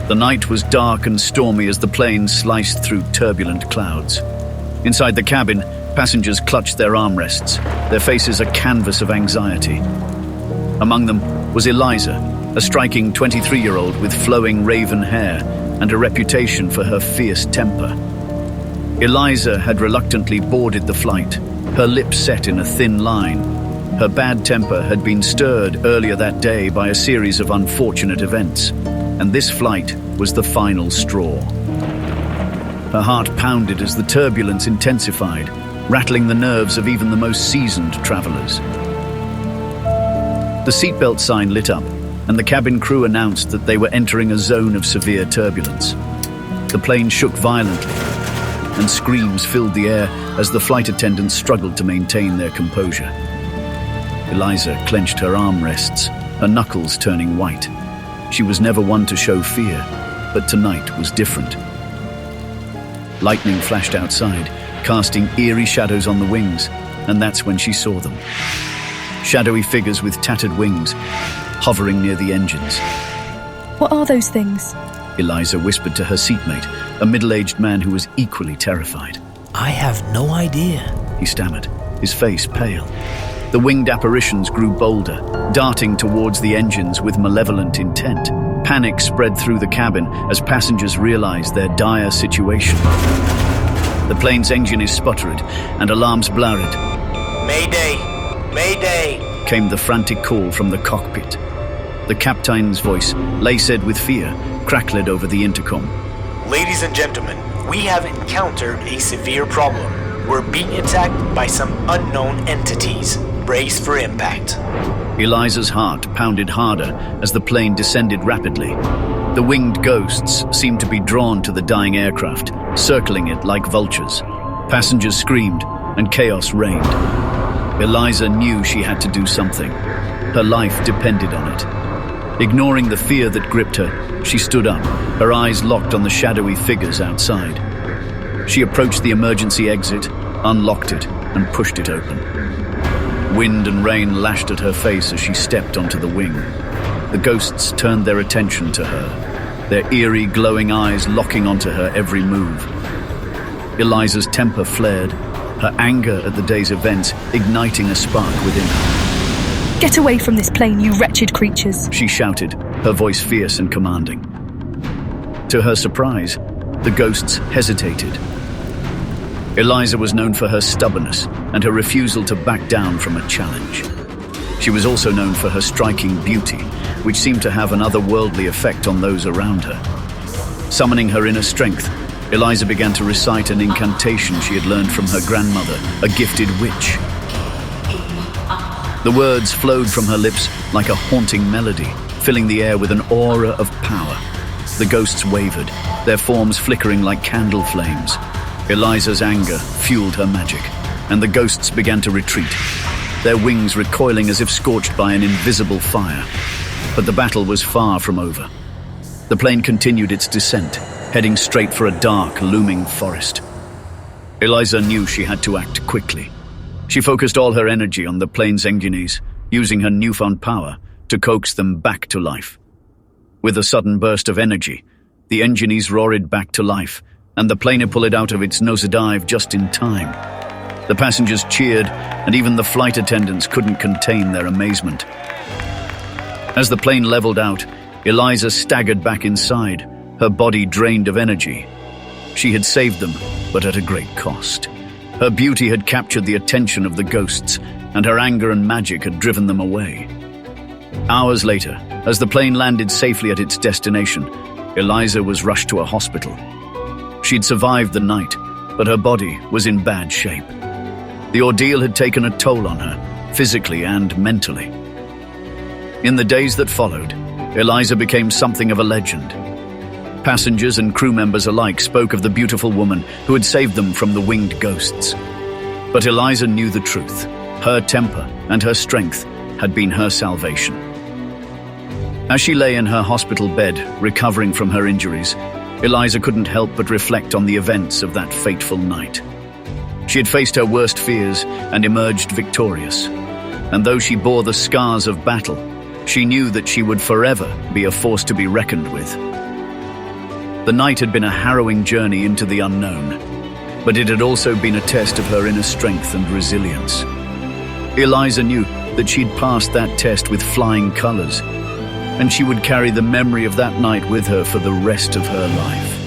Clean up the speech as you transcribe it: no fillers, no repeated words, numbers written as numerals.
The night was dark and stormy as the plane sliced through turbulent clouds. Inside the cabin, passengers clutched their armrests, their faces a canvas of anxiety. Among them was Eliza, a striking 23-year-old with flowing raven hair and a reputation for her fierce temper. Eliza had reluctantly boarded the flight, her lips set in a thin line. Her bad temper had been stirred earlier that day by a series of unfortunate events, and this flight was the final straw. Her heart pounded as the turbulence intensified, rattling the nerves of even the most seasoned travelers. The seatbelt sign lit up, and the cabin crew announced that they were entering a zone of severe turbulence. The plane shook violently, and screams filled the air as the flight attendants struggled to maintain their composure. Eliza clenched her armrests, her knuckles turning white. She was never one to show fear, but tonight was different. Lightning flashed outside, casting eerie shadows on the wings, and that's when she saw them. Shadowy figures with tattered wings, hovering near the engines. What are those things? Eliza whispered to her seatmate, a middle-aged man who was equally terrified. I have no idea, he stammered, his face pale. The winged apparitions grew bolder, darting towards the engines with malevolent intent. Panic spread through the cabin as passengers realized their dire situation. The plane's engine sputtered and alarms blared. Mayday! Mayday! Came the frantic call from the cockpit. The captain's voice, laced with fear, crackled over the intercom. Ladies and gentlemen, we have encountered a severe problem. We're being attacked by some unknown entities. Brace for impact. Eliza's heart pounded harder as the plane descended rapidly. The winged ghosts seemed to be drawn to the dying aircraft, circling it like vultures. Passengers screamed, and chaos reigned. Eliza knew she had to do something. Her life depended on it. Ignoring the fear that gripped her, she stood up, her eyes locked on the shadowy figures outside. She approached the emergency exit, unlocked it, and pushed it open. Wind and rain lashed at her face as she stepped onto the wing. The ghosts turned their attention to her, their eerie, glowing eyes locking onto her every move. Eliza's temper flared, her anger at the day's events igniting a spark within her. Get away from this plane, you wretched creatures, she shouted, her voice fierce and commanding. To her surprise, the ghosts hesitated. Eliza was known for her stubbornness and her refusal to back down from a challenge. She was also known for her striking beauty, which seemed to have an otherworldly effect on those around her. Summoning her inner strength, Eliza began to recite an incantation she had learned from her grandmother, a gifted witch. The words flowed from her lips like a haunting melody, filling the air with an aura of power. The ghosts wavered, their forms flickering like candle flames. Eliza's anger fueled her magic, and the ghosts began to retreat, their wings recoiling as if scorched by an invisible fire. But the battle was far from over. The plane continued its descent, heading straight for a dark, looming forest. Eliza knew she had to act quickly. She focused all her energy on the plane's engineers, using her newfound power to coax them back to life. With a sudden burst of energy, the engineers roared back to life, and the plane pulled out of its nosedive just in time. The passengers cheered, and even the flight attendants couldn't contain their amazement. As the plane leveled out, Eliza staggered back inside, her body drained of energy. She had saved them, but at a great cost. Her beauty had captured the attention of the ghosts, and her anger and magic had driven them away. Hours later, as the plane landed safely at its destination, Eliza was rushed to a hospital. She'd survived the night, but her body was in bad shape. The ordeal had taken a toll on her, physically and mentally. In the days that followed, Eliza became something of a legend. Passengers and crew members alike spoke of the beautiful woman who had saved them from the winged ghosts. But Eliza knew the truth. Her temper and her strength had been her salvation. As she lay in her hospital bed, recovering from her injuries, Eliza couldn't help but reflect on the events of that fateful night. She had faced her worst fears and emerged victorious. And though she bore the scars of battle, she knew that she would forever be a force to be reckoned with. The night had been a harrowing journey into the unknown, but it had also been a test of her inner strength and resilience. Eliza knew that she'd passed that test with flying colors, and she would carry the memory of that night with her for the rest of her life.